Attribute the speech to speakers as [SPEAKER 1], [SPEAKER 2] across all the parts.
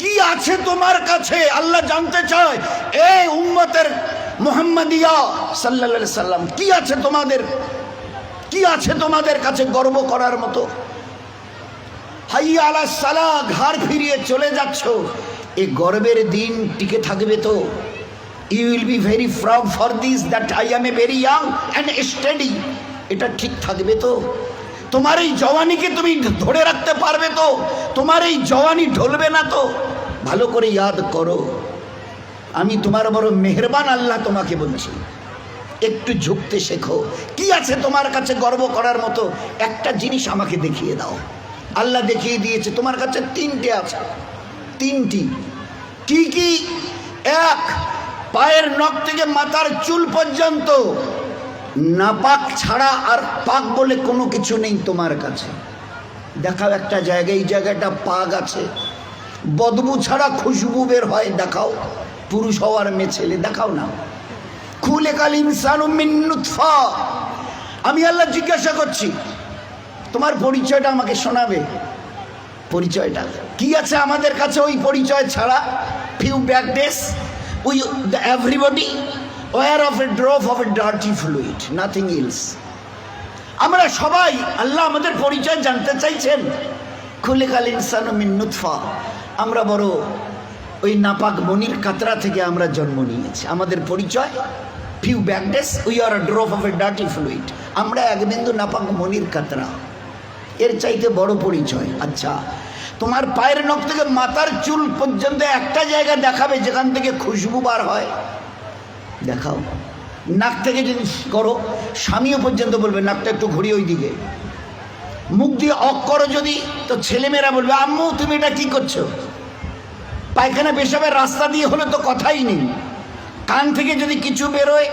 [SPEAKER 1] কি আছে তোমার কাছে আল্লাহ জানতে চায়। এই উম্মতের মুহাম্মাদিয়া সাল্লাল্লাহু আলাইহি সাল্লাম, কি আছে তোমাদের, কি আছে তোমাদের কাছে গর্ব করার মতো? হাইয়া আলাস সালাহ, ঘাড় ফিরিয়ে চলে যাচ্ছ, এই গর্বের দিন টিকে থাকবে তো? You will be very proud for this that I am a very young and study. এটা ঠিক থাকবে তো? তোমার এই জওয়ানিকে তুমি ধরে রাখতে পারবে তো? তোমার এই জওয়ানি ঢলবে না তো? ভালো করে ইয়াদ করো, আমি তোমার বড় মেহেরবান আল্লাহ তোমাকে বলছি, একটু ঝুঁকতে শেখো। কি আছে তোমার কাছে গর্ব করার মতো? একটা জিনিস আমাকে দেখিয়ে দাও। আল্লাহ দেখিয়ে দিয়েছে তোমার কাছে তিনটে আছে। তিনটি কি কি? এক, পায়ের নখ থেকে মাথার চুল পর্যন্ত নাপাক ছাড়া আর পাক বলে কোনো কিছু নেই তোমার কাছে। দেখাও একটা জায়গায়, এই জায়গাটা পাক আছে, বদবু ছাড়া খুশবু বের হয়, দেখাও। পুরুষ হওয়ার মেয়ে ছেলে দেখাও না। খুলিকাল ইনসানু মিন নুতফা। আমি আল্লাহ জিজ্ঞাসা করছি, তোমার পরিচয়টা আমাকে শোনাবে। পরিচয়টা কি আছে আমাদের কাছে ওই পরিচয় ছাড়া? Few back days we everybody were of a drop of a dirty fluid, nothing else. আমরা সবাই, আল্লাহ আমাদের পরিচয় জানতে চাইছেন। খুলিকাল ইনসানু মিন নুতফা, আমরা বড় ওই নাপাক মনির কাতরা থেকে আমরা জন্ম নিয়েছি। আমাদের পরিচয় few back days we are a drop of a dirty fluid, আমরা এক বিন্দু নাপাক মনির কাতরা। এর চাইতে বড় পরিচয়? আচ্ছা, তোমার পায়ের নখ থেকে মাথার চুল পর্যন্ত একটা জায়গা দেখাবে যেখান থেকে খুশবু বার হয়, দেখাও। নাক থেকে যদি করো, স্বামীও পর্যন্ত বলবে নাকটা একটু ঘুরিয়ে ওই দিকে। মুখ দিয়ে অক করো যদি, তো ছেলেমেয়েরা বলবে আম্মু তুমি এটা কি করছো? পায়খানা পেশাবের রাস্তা দিয়ে হলে তো কথাই নেই। কান থেকে যদি কিছু বেরোয়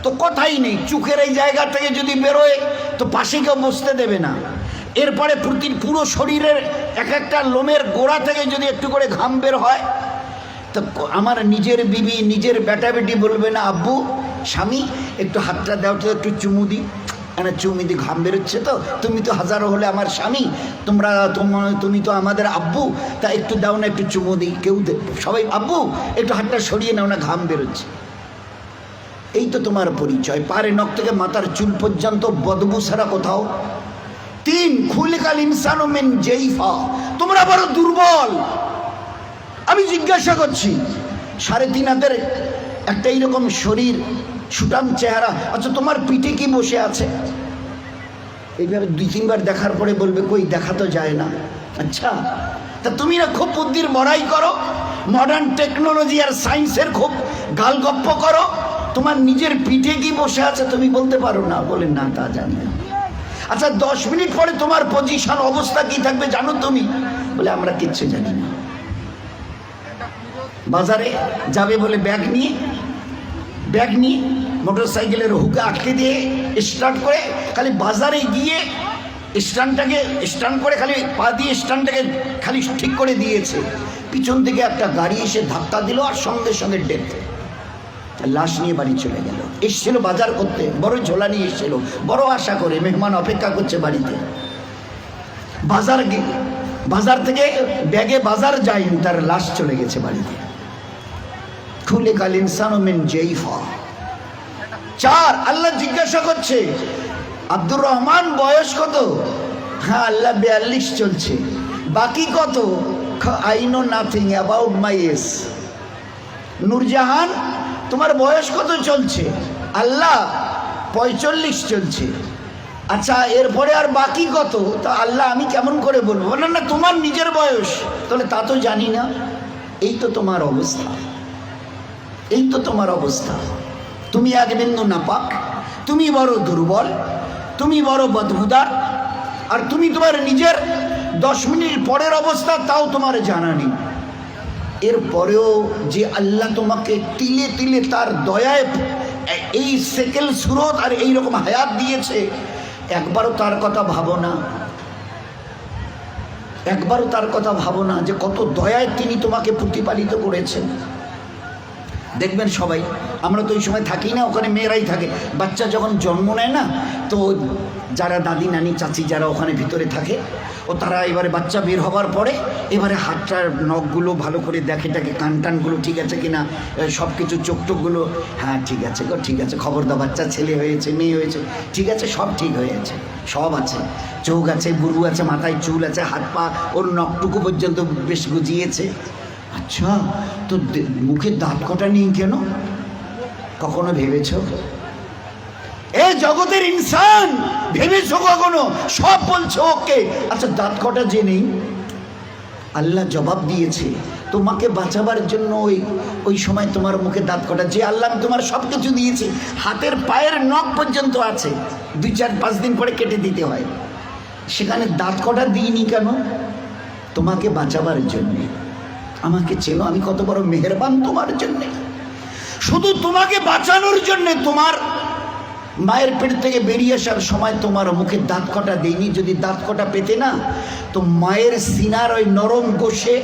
[SPEAKER 1] তো কথাই নেই। চোখের এই জায়গা থেকে যদি বেরোয় তো পাশে কেউ বসতে দেবে না। এরপরে পুরো শরীরের এক একটা লোমের গোড়া থেকে যদি একটু করে ঘাম বের হয়, তো আমার নিজের বিবি, নিজের বেটা বেটি বলবে না আব্বু, স্বামী একটু হাতটা দাও তো, একটু চুমু দিই, চুমু দি, ঘাম বেরোচ্ছে তো, তুমি তো হাজারো হলে আমার স্বামী, তুমি তো আমাদের আব্বু, তা একটু দাও না, একটু চুমু দিই। কেউ সবাই আব্বু একটু হাতটা সরিয়ে নাও না, ঘাম বেরোচ্ছে। এই তো তোমার পরিচয়। পারে নখ থেকে মাথার চুল পর্যন্ত বদবু ছাড়া কোথাও। তিন, খুলিকাল ইনসানু মিন জাইফা, তোমরা বড় দুর্বল। আমি জিজ্ঞাসা করছি, 3.5 হাতের একটা এইরকম শরীর, সুটাম চেহারা, আচ্ছা তোমার পিঠে কি বসে আছে? এইভাবে 2-3 বার দেখার পরে বলবে কই, দেখা তো যায় না। আচ্ছা, তা তুমি না খুব বুদ্ধির বড়াই করো, মডার্ন টেকনোলজি আর সায়েন্সের খুব গালগপ্প করো, তোমার নিজের পিঠে কি বসে আছে তুমি বলতে পারো না? বলে না, তা জানি না। আচ্ছা 10 মিনিট পরে তোমার পজিশন, অবস্থা কি থাকবে জানো তুমি? বলে আমরা কিচ্ছু জানি না। বাজারে যাবে বলে ব্যাগ নিয়ে মোটর সাইকেলের হুকে আটকে দিয়ে স্টার্ট করে খালি বাজারে গিয়ে স্ট্যান্ড করে খালি পা দিয়ে স্ট্যান্ডটাকে খালি ঠিক করে দিয়েছে, পিছন থেকে একটা গাড়ি এসে ধাক্কা দিল আর সঙ্গে সঙ্গে ডেথ। লাশ নিয়ে বাড়ি চলে গেল। এসছিল বাজার করতে, বড় ঝোলা নিয়ে এসছিল, বড় আশা করে মেহমান অপেক্ষা করছে বাড়িতে। বাজার থেকে ব্যাগে বাজার যায়নি, তার লাশ চলে গেছে বাড়িতে। খুলিকাল ইনসানু মিন জাইফা। 4, আল্লাহ জিজ্ঞাসা করছে আব্দুর রহমান বয়স কত? হ্যাঁ আল্লাহ 42 চলছে। বাকি কত? I know nothing about my age. Nurjahan তোমার বয়স কত চলছে? আল্লাহ 45 চলছে। আচ্ছা এরপরে আর বাকি কত? তা আল্লাহ আমি কেমন করে বলবো? না না তোমার নিজের বয়স। তাহলে তা তো জানি না। এই তো তোমার অবস্থা, এই তো তোমার অবস্থা। তুমি এক বিন্দু নাপাক, তুমি বড় দুর্বল, তুমি বড় বদবুদার, আর তুমি তোমার নিজের 10 মিনিট পরের অবস্থা তাও তোমার জানা নেই। এরপরেও যে আল্লাহ তোমাকে তিলে তিলে তার দয়ায় এই সেকেল সুরত আর এইরকম হায়াত দিয়েছে, একবারও তার কথা ভাবো না। একবারও তার কথা ভাবো না যে কত দয়ায় তিনি তোমাকে প্রতিপালিত করেছেন। দেখবেন সবাই, আমরা তো ওই সময় থাকি না, ওখানে মেয়েরাই থাকে। বাচ্চা যখন জন্ম নেয় না, তো যারা দাদি নানি চাচি যারা ওখানে ভিতরে থাকে, ও তারা এবারে বাচ্চা বের হবার পরে এবারে হাতটার নখগুলো ভালো করে দেখে টাকে, কান টানগুলো ঠিক আছে কিনা, সব কিছু চোখ টোকগুলো, হ্যাঁ ঠিক আছে গো, ঠিক আছে, খবর দাও, বাচ্চা ছেলে হয়েছে মেয়ে হয়েছে, ঠিক আছে, সব ঠিক হয়েছে, সব আছে, চোখ আছে, বুরু আছে, মাথায় চুল আছে, হাত পা ওর নখটুকু পর্যন্ত বেশ গুজিয়েছে। আচ্ছা, তো মুখে দাঁত কটা নেই কেন? কখনো ভেবেছ? এ জগতের ইনসান, ভেবেছো কখনো? সব বলছো ওকে, আচ্ছা দাঁত কটা যে নেই? আল্লাহ জবাব দিয়েছে তোমাকে বাঁচাবার জন্য। ওই সময় তোমার মুখে দাঁত কটা, যে আল্লাহ তোমার সব কিছু দিয়েছে, হাতের পায়ের নখ পর্যন্ত আছে, 2-4-5 দিন পরে কেটে দিতে হয়, সেখানে দাঁত কটা দিইনি কেন? তোমাকে বাঁচাবার জন্যে। আমাকে চেনো, আমি কত বড় মেহেরবান তোমার জন্যে। শুধু তোমাকে বাঁচানোর জন্যে তোমার মায়ের পেট থেকে বেরিয়ে আসার সময় তোমার মুখে দাঁত কটা দেয়নি। যদি দাঁত কটা পেতে না, তো মায়ের সিনার ওই নরম গোশে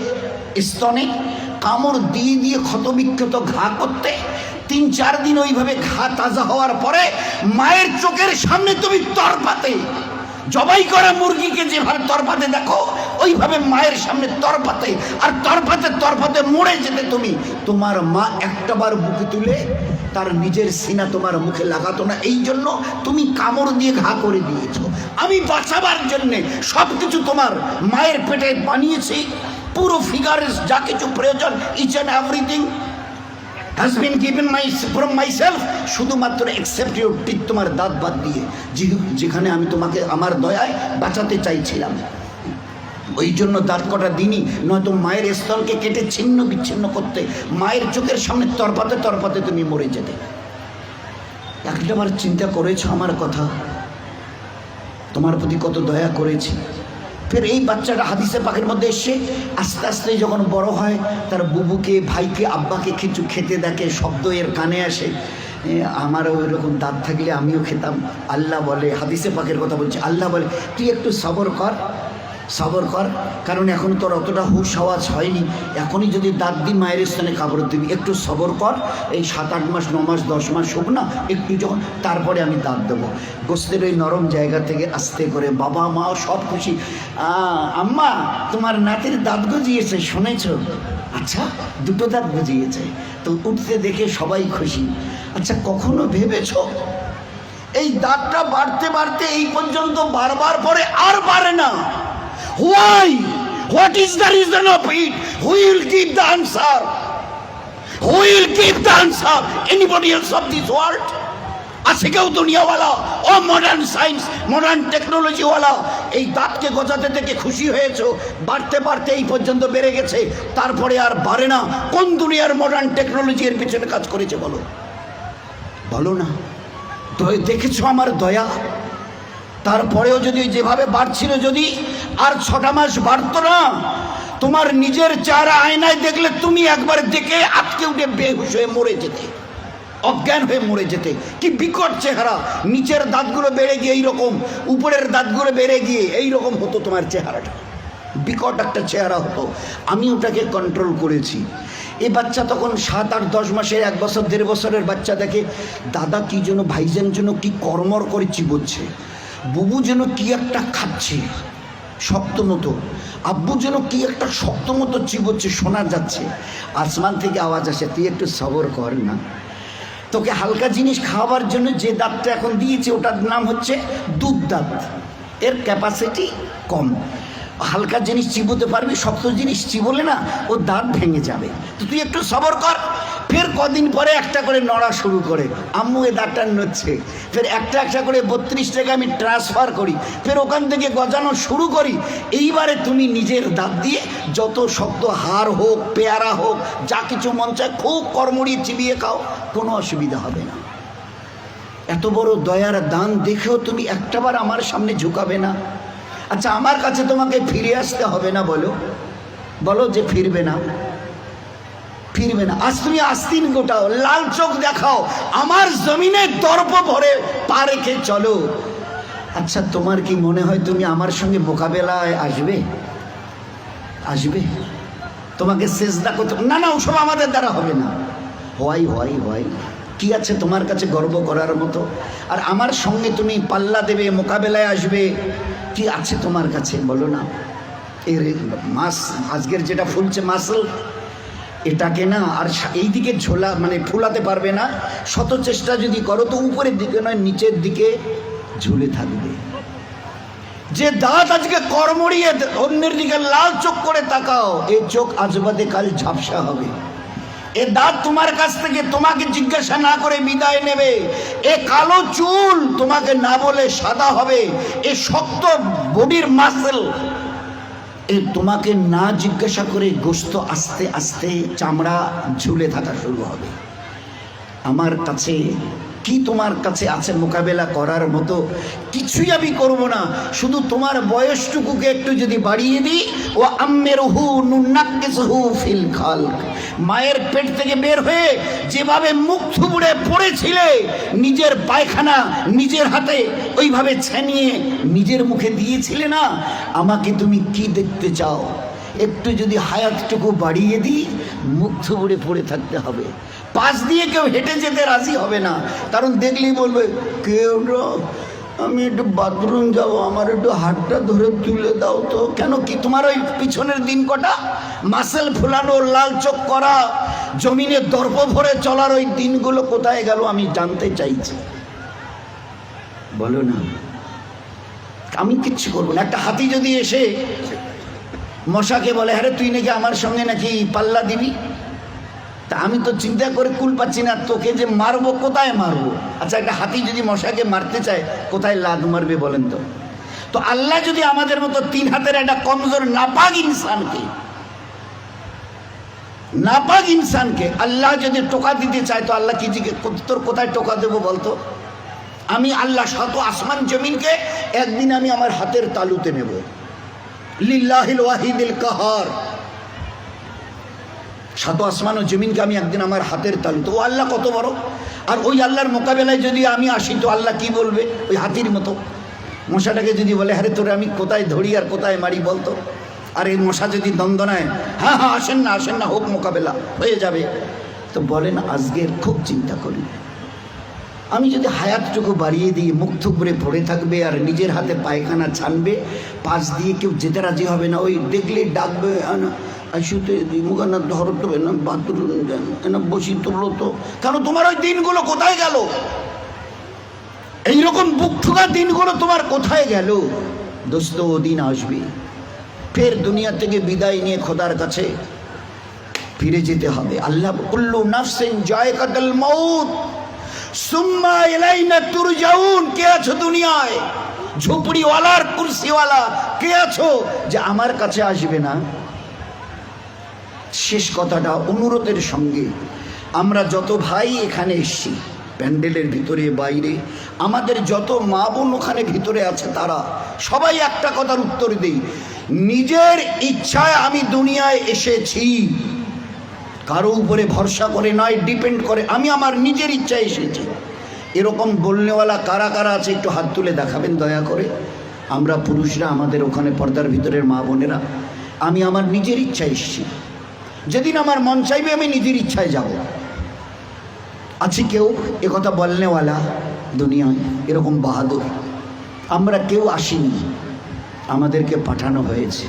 [SPEAKER 1] স্তনে কামড় দিয়ে দিয়ে ক্ষতবিক্ষত ঘা করতে, 3-4 দিন ওইভাবে ঘা তাজা হওয়ার পরে মায়ের চোখের সামনে তুমি তরপাতে, জবাই করা মুরগিকে যেভাবে তরপাতে দেখো, ওইভাবে মায়ের সামনে তরপাতে, আর তরপাতে তরপাতে মরে যেতে তুমি। তোমার মা একটাবার বুকে তুলে তার নিজের সিনা তোমার মুখে লাগাতো না, এই জন্য তুমি কামড় দিয়ে ঘা করে দিয়েছো। আমি বাঁচাবার জন্যে সব কিছু তোমার মায়ের পেটে বানিয়েছি, পুরো ফিগারের যা কিছু প্রয়োজন, each and everything has been given from myself, শুধুমাত্র except your teeth, তোমার দাঁত বাদ দিয়ে, যেখানে আমি তোমাকে আমার দয়ায় বাঁচাতে চাইছিলাম, ওই জন্য দাঁত কটা দিনই, নয়তো মায়ের স্তনকে কেটে ছিন্ন বিচ্ছিন্ন করতে, মায়ের চোখের সামনে তরপাতে তরপাতে তুমি মরে যেতে। একটাবার চিন্তা করেছো আমার কথা? তোমার প্রতি কত দয়া করেছি। ফের এই বাচ্চাটা হাদিসে পাকের মধ্যে এসে আস্তে আস্তে যখন বড় হয়, তার বুবুকে, ভাইকে, আব্বাকে কিছু খেতে দেখে, শব্দ এর কানে আসে, আমারও ওইরকম দাঁত থাকলে আমিও খেতাম। আল্লাহ বলে, হাদিসে পাকের কথা বলছে, আল্লাহ বলে তুই একটু সবর কর, সবর কর, কারণ এখন তোর অতটা হুশ আওয়াজ হয়নি, এখনই যদি দাঁত দিই মায়ের স্থানে কাপড় দিবি, একটু সবর কর, এই 7-8 মাস 9 মাস 10 মাস হোক না, একটু যখন, তারপরে আমি দাঁত দেবো। গোস্তের ওই নরম জায়গা থেকে আস্তে করে বাবা মা সব খুশি, আম্মা তোমার নাতির দাঁত গজিয়েছে শুনেছ? আচ্ছা, 2টো দাঁত গজিয়েছে, তো উঠতে দেখে সবাই খুশি। আচ্ছা, কখনো ভেবেছ এই দাঁতটা বাড়তে বাড়তে এই পর্যন্ত বারবার পরে আর বাড়ে না? Why? What is the reason of it? Who will give the answer? Who will give the answer? Anybody else of this world? আছে কেউ দুনিয়াওয়ালা ও মডার্ন সায়েন্স মডার্ন টেকনোলজিওয়ালা এই দাঁতকে গজাতে থেকে খুশি হয়েছো? বাড়তে বাড়তে এই পর্যন্ত বেড়ে গেছে, তারপরে আর বাড়ে না। কোন দুনিয়ার মডার্ন টেকনোলজি এর পিছনে কাজ করেছে বলো? বলো না। দেখেছো আমার দয়া? তারপরেও যদি যেভাবে বাড়ছিল, যদি আর 6টা মাস বাড়তো না, তোমার নিজের চেহারা আয়নায় দেখলে তুমি একবার দেখে আটকে উঠে বেহুশ হয়ে মরে যেতে, অজ্ঞান হয়ে মরে যেতে। কি বিকট চেহারা! নিচের দাঁতগুলো বেড়ে গিয়ে এইরকম, উপরের দাঁতগুলো বেড়ে গিয়ে এইরকম হতো তোমার চেহারাটা, বিকট একটা চেহারা হতো। আমি ওটাকে কন্ট্রোল করেছি। এই বাচ্চা তখন 7-8-10 মাসের, 1 বছর 1.5 বছরের বাচ্চা দেখে দাদা কি যেন, ভাইজান যেন কি কর্মর করে চিবোচ্ছে, বুবু যেন কি একটা খাচ্ছে শক্ত মতো, আব্বু যেন কি একটা শক্ত মতো চিবোচ্ছে, শোনা যাচ্ছে। আসমান থেকে আওয়াজ আসে, তুই একটু সবর কর না, তোকে হালকা জিনিস খাওয়াবার জন্য যে দাঁতটা এখন দিয়েছে ওটার নাম হচ্ছে দুধ দাঁত, এর ক্যাপাসিটি কম, হালকা জিনিস চিবোতে পারবি, শক্ত জিনিস চিবোলে না ও দাঁত ভেঙে যাবে, তো তুই একটু সবর কর। ফের কদিন পরে একটা করে নড়া শুরু করে, আম্মু এ দাঁতটা নড়ছে, ফের একটা একটা করে 32 টাকা আমি ট্রান্সফার করি, ফের ওখান থেকে গজানো শুরু করি। এইবারে তুমি নিজের দাঁত দিয়ে যত শক্ত হাড় হোক, পেয়ারা হোক, যা কিছু মন চায় খুব কড়মড়িয়ে চিবিয়ে খাও, কোনো অসুবিধা হবে না। এত বড় দয়ার দান দেখেও তুমি একটাবার আমার সামনে ঝুঁকাবে না? আচ্ছা, আমার কাছে তোমাকে ফিরে আসতে হবে না? বলো বলো যে ফিরবে না, ফিরবে না। আজ তুমি আস্তিন গোটাও, লাল চোখ দেখাও, আমার জমিনে দর্প ভরে পা রেখে চলো। আচ্ছা, তোমার কি মনে হয় তুমি আমার সঙ্গে মোকাবেলায় আসবে? আসবে? তোমাকে সেজদা করতে না, না, ওসব আমাদের দ্বারা হবে না। হোয়াই হোয়াই হোয়াই, কি আছে তোমার কাছে গর্ব করার মতো? আর আমার সঙ্গে তুমি পাল্লা দেবে, মোকাবেলায় আসবে, কি আছে তোমার কাছে বলো না? এর মাস আজকের যেটা ফুলছে মাসল, এটাকে না আর এই দিকে ঝোলা মানে ফুলাতে পারবে না। শত চেষ্টা যদি করো তো উপরের দিকে নয় নিচের দিকে ঝুলে থাকবে। যে দাঁত আজকে কর্মড়িয়ে অন্যের দিকে লাল চোখ করে তাকাও, এই চোখ আজ বাদে কাল ঝাপসা হবে। এ দাঁত তোমার কাছ থেকে তোমাকে জিজ্ঞাসা না করে বিদায় নেবে। এ কালো চুল তোমাকে না বলে সাদা হবে। এ শক্ত বডির মাসল এ তোমাকে না জিজ্ঞাসা করে গোস্ত আস্তে আস্তে চামড়া ঝুলে থাকা শুরু হবে। আমার কাছে কি তোমার কাছে আছে মোকাবেলা করার মতো? কিছুই আমি করব না, শুধু তোমার বয়সটুকুকে একটু যদি বাড়িয়ে দিই। ও আম্মেরহু নুন্নাক্কিসহু ফিল খালক, মায়ের পেট থেকে বের হয়ে যেভাবে মুখ থুবড়ে পড়েছিলে, নিজের পায়খানা নিজের হাতে ওইভাবে ছেনিয়ে নিজের মুখে দিয়েছিলে না, আমাকে তুমি কি দেখতে চাও? একটু যদি হায়াতটুকু বাড়িয়ে দিই, মুখ থুবড়ে পড়ে থাকতে হবে। পাশ দিয়ে কেউ হেঁটে যেতে রাজি হবে না, কারণ দেখলেই বলবে কেউ আমি একটু বাথরুম যাব, আমার একটু হাতটা ধরে তুলে দাও তো। কেন কি তোমার ওই পিছনের দিন কটা মাসেল ফুলানো, লাল চোখ করা, জমিনে দর্প ভরে চলার ওই দিনগুলো কোথায় গেল আমি জানতে চাইছি। বলো না, আমি কিচ্ছু করবো না। একটা হাতি যদি এসে মশাকে বলে হ্যাঁ তুই নাকি আমার সঙ্গে নাকি পাল্লা দিবি, তা আমি তো চিন্তা করে কুল পাচ্ছি না, তোকে যে মারবো কোথায় মারবো? আচ্ছা, একটা হাতি যদি মশাকে মারতে চায় কোথায় লাদ মারবে বলেন তো? তো আল্লাহ যদি আমাদের মতো 3 হাতের একটা কমজোর নাপাক ইনসানকে আল্লাহ যদি টোকা দিতে চায়, তো আল্লাহ কি তোর কোথায় টোকা দেবো বলতো? আমি আল্লাহ শত আসমান জমিনকে একদিন আমি আমার হাতের তালুতে নেব। লিল্লাহিল ওয়াহিদিল কাহার, শত আসমান ও জমিনকে আমি একদিন আমার হাতের তালুতে। ও আল্লাহ কত বড়! আর ওই আল্লাহর মোকাবেলায় যদি আমি আসি, তো আল্লাহ কি বলবে? ওই হাতির মতো মশাটাকে যদি বলে হ্যাঁ তোরে আমি কোথায় ধরি আর কোথায় মারি বলতো? আর এই মশা যদি দ্বন্দ্বনায় হ্যাঁ হ্যাঁ আসেন না হোক, মোকাবেলা হয়ে যাবে। তো বলেন আজকের খুব চিন্তা করি, আমি যদি হায়াতটুকু বাড়িয়ে দিই, মুখ থুবড়ে পড়ে থাকবে আর নিজের হাতে পায়খানা ছানবে, পাশ দিয়ে কেউ যেতে রাজি হবে না। ওই দেখলে ডাকবে আসুতে মুখানা ধরো তো না, বাথরুম না বসি তুললো তো। কেন তোমার ওই দিনগুলো কোথায় গেল? এইরকম বুক ঠুকা দিনগুলো তোমার কোথায় গেল? দোস্ত, ও দিন আসবে, ফের দুনিয়া থেকে বিদায় নিয়ে খোদার কাছে ফিরে যেতে হবে। আল্লাহ কুল্লু নাফসিন যায়কাতুল মাউত সুম্মা ইলাইনা তুরজাউন। কে আছো দুনিয়ায়? ঝুপড়িওয়ালার কুরসিওয়ালা কে আছো যে আমার কাছে আসবে না? শেষ কথাটা অনুরোধের সঙ্গে, আমরা যত ভাই এখানে এসছি, প্যান্ডেলের ভিতরে বাইরে, আমাদের যত মা বোন ওখানে ভিতরে আছে, তারা সবাই একটা কথার উত্তর দেই, নিজের ইচ্ছায় আমি দুনিয়ায় এসেছি, কারো উপরে ভরসা করে নয়, ডিপেন্ড করে। আমি আমার নিজের ইচ্ছায় এসেছি। এরকম বলনেওয়ালা কারা কারা আছে একটু হাত তুলে দেখাবেন দয়া করে। আমরা পুরুষরা, আমাদের ওখানে পর্দার ভিতরের মা বোনেরা, আমি আমার নিজের ইচ্ছায় এসেছি, যেদিন আমার মন চাইবে আমি নিজের ইচ্ছায় যাব। আছে কেউ একথা বলনেওয়ালা দুনিয়ায় এরকম বাহাদুর? আমরা কেউ আসিনি, আমাদেরকে পাঠানো হয়েছে।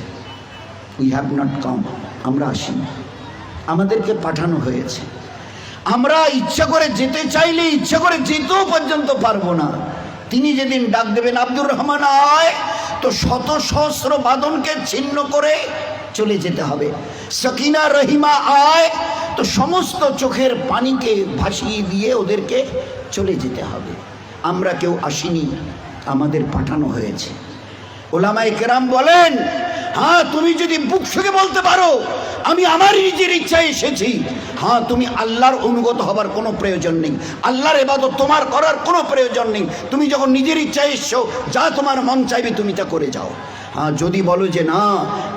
[SPEAKER 1] উই হ্যাভ নট কাম, আমরা আসিনি, আমাদেরকে পাঠানো হয়েছে। আমরা ইচ্ছা করে যেতে চাইলে ইচ্ছা করে যেতেও পর্যন্ত পারবো না। তিনি যেদিন ডাক দেবেন আব্দুর রহমান আয়, তো শত সহস্র বাঁধনকে ছিন্ন করে চলে যেতে হবে। সকিনা রহিমা আয়, তো সমস্ত চোখের পানিকে ভাসিয়ে দিয়ে ওদেরকে চলে যেতে হবে। আমরা কেউ আসিনি, আমাদের পাঠানো হয়েছে। ওলামায়ে কেরাম বলেন, হ্যাঁ তুমি যদি বুক থেকে বলতে পারো আমি আমার নিজের ইচ্ছায় এসেছি, হ্যাঁ তুমি আল্লাহর অনুগত হবার কোনো প্রয়োজন নেই, আল্লাহর ইবাদত তোমার করার কোনো প্রয়োজন নেই। তুমি যখন নিজের ইচ্ছায় এসছো, যা তোমার মন চাইবে তুমি তা করে যাও। যদি বলো যে না,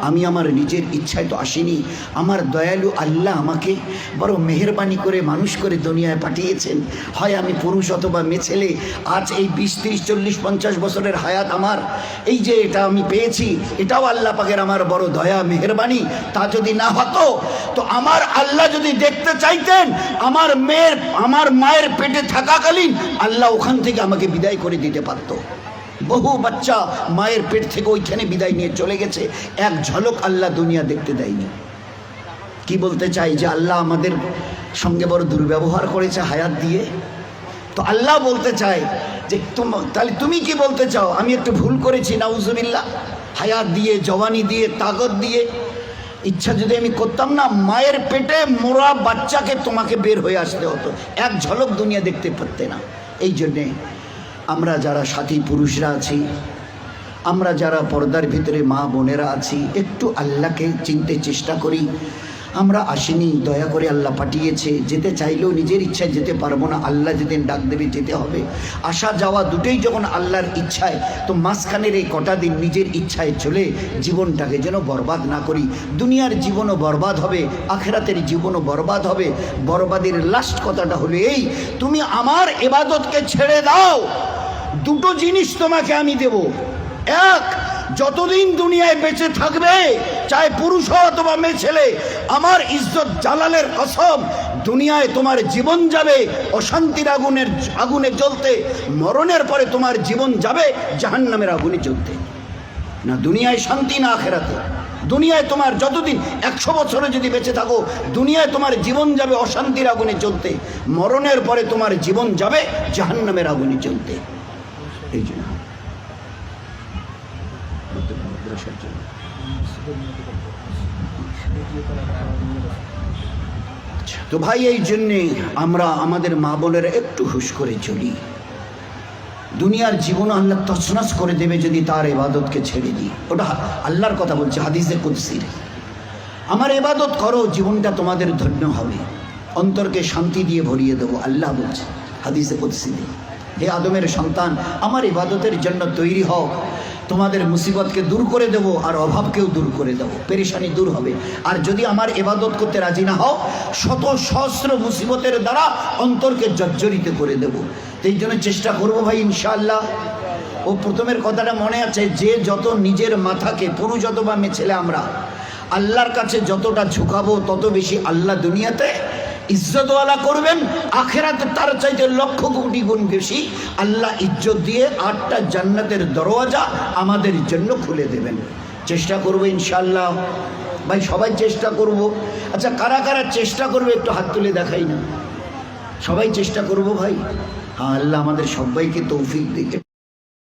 [SPEAKER 1] আমি আমার নিজের ইচ্ছায় তো আসিনি, আমার দয়ালু আল্লাহ আমাকে বড় মেহেরবানি করে মানুষ করে দুনিয়ায় পাঠিয়েছেন, হয় আমি পুরুষ অথবা মেয়ে ছেলে, আজ এই 20, 30, 40, 50 বছরের হায়াত আমার, এই যে এটা আমি পেয়েছি, এটাও আল্লাহ পাকের আমার বড় দয়া মেহেরবানি। তা যদি না হতো তো আমার আল্লাহ যদি দেখতে চাইতেন, আমার মায়ের পেটে থাকাকালীন আল্লাহ ওখান থেকে আমাকে বিদায় করে দিতে পারতো। বহু বাচ্চা মায়ের পেট থেকে ওইখানে বিদায় নিয়ে চলে গেছে, এক ঝলক আল্লাহ দুনিয়া দেখতে দেয়নি। কি বলতে চাই যে আল্লাহ আমাদের সঙ্গে বড় দুর্ব্যবহার করেছে হায়াত দিয়ে। তো আল্লাহ বলতে চায় যে তাহলে তুমি কি বলতে চাও আমি একটু ভুল করেছি? নাউজুবিল্লাহ। হায়াত দিয়ে, জওয়ানি দিয়ে, তাকত দিয়ে, ইচ্ছা যদি আমি করতাম না, মায়ের পেটে মোরা বাচ্চাকে তোমাকে বের হয়ে আসতে হতো, এক ঝলক দুনিয়া দেখতে পারতে না। এই জন্যে আমরা যারা সাথী পুরুষরা আছি, আমরা যারা পর্দার ভিতরে মা বোনেরা আছি, একটু আল্লাহকে চিনতে চেষ্টা করি। আমরা আসিনি, দয়া করে আল্লাহ পাঠিয়েছে। যেতে চাইলেও নিজের ইচ্ছায় যেতে পারবো না, আল্লাহ যেদিন ডাক দেবে যেতে হবে। আসা যাওয়া দুটোই যখন আল্লাহর ইচ্ছায়, তো মাঝখানের এই কটা দিন নিজের ইচ্ছায় চলে জীবনটাকে যেন বরবাদ না করি। দুনিয়ার জীবনও বরবাদ হবে, আখেরাতের জীবনও বরবাদ হবে। বরবাদের লাস্ট কথাটা হলো এই, তুমি আমার ইবাদতকে ছেড়ে দাও, দুটো জিনিস তোমাকে আমি দেব। এক, যতদিন দুনিয়ায় বেঁচে থাকবে, চাहे পুরুষ হও অথবা মেয়ে ছেলে, আমার ইজ্জত জালালের কসম, দুনিয়ায় তোমার জীবন যাবে অশান্তির আগুনে জ্বলতে, মরণের পরে তোমার জীবন যাবে জাহান্নামের আগুনে জ্বলতে। না দুনিয়ায় শান্তি, না আখেরাতে। দুনিয়ায় তোমার যতদিন 100 বছরে যদি বেঁচে থাকো, দুনিয়ায় তোমার জীবন যাবে অশান্তির আগুনে জ্বলতে, মরণের পরে তোমার জীবন যাবে জাহান্নামের আগুনে জ্বলতে। এই জন্য তো ভাই, এই জন্যে আমরা আমাদের মা বোনেরা একটু হুঁশ করে চলি। দুনিয়ার জীবন আল্লাহ তছনছ করে দেবে যদি তার ইবাদতকে ছেড়ে দিই। ওটা আল্লাহর কথা বলছে হাদিসে কুদসির। আমার ইবাদত করো, জীবনটা তোমাদের ধন্য হবে, অন্তরকে শান্তি দিয়ে ভরিয়ে দেবো, আল্লাহ বলছে হাদিসে কুদসিতে। হে আদমের সন্তান, আমার ইবাদতের জন্য তৈরি হও, তোমাদের মুসিবতকে দূর করে দেব, আর অভাবকেও দূর করে দেব, পেরেশানি দূর হবে। আর যদি আমার ইবাদত করতে রাজি না হও, শত সহস্র মুসিবতের দ্বারা অন্তরকে জর্জরিত করে দেব। এই জন্য চেষ্টা করবো ভাই ইনশাআল্লাহ। ও প্রথমের কথাটা মনে আছে, যে যত নিজের মাথাকে, পুরুষ অথবা মেয়ে ছেলে, আমরা আল্লাহর কাছে যতটা ঝুঁকাবো, তত বেশি আল্লাহ দুনিয়াতে ইজ্জতওয়ালা করবেন, আখেরাতে তার চাইতে লক্ষ কোটি গুণ বেশি আল্লাহ ইজ্জত দিয়ে 8টা জান্নাতের দরওয়াজা আমাদের জন্য খুলে দেবেন। চেষ্টা করবো ইনশাআল্লাহ ভাই, সবাই চেষ্টা করব। আচ্ছা, কারা কারা চেষ্টা করবে একটু হাত তুলে দেখাই না। সবাই চেষ্টা করব ভাই। হ্যাঁ, আল্লাহ আমাদের সবাইকে তৌফিক দিকে।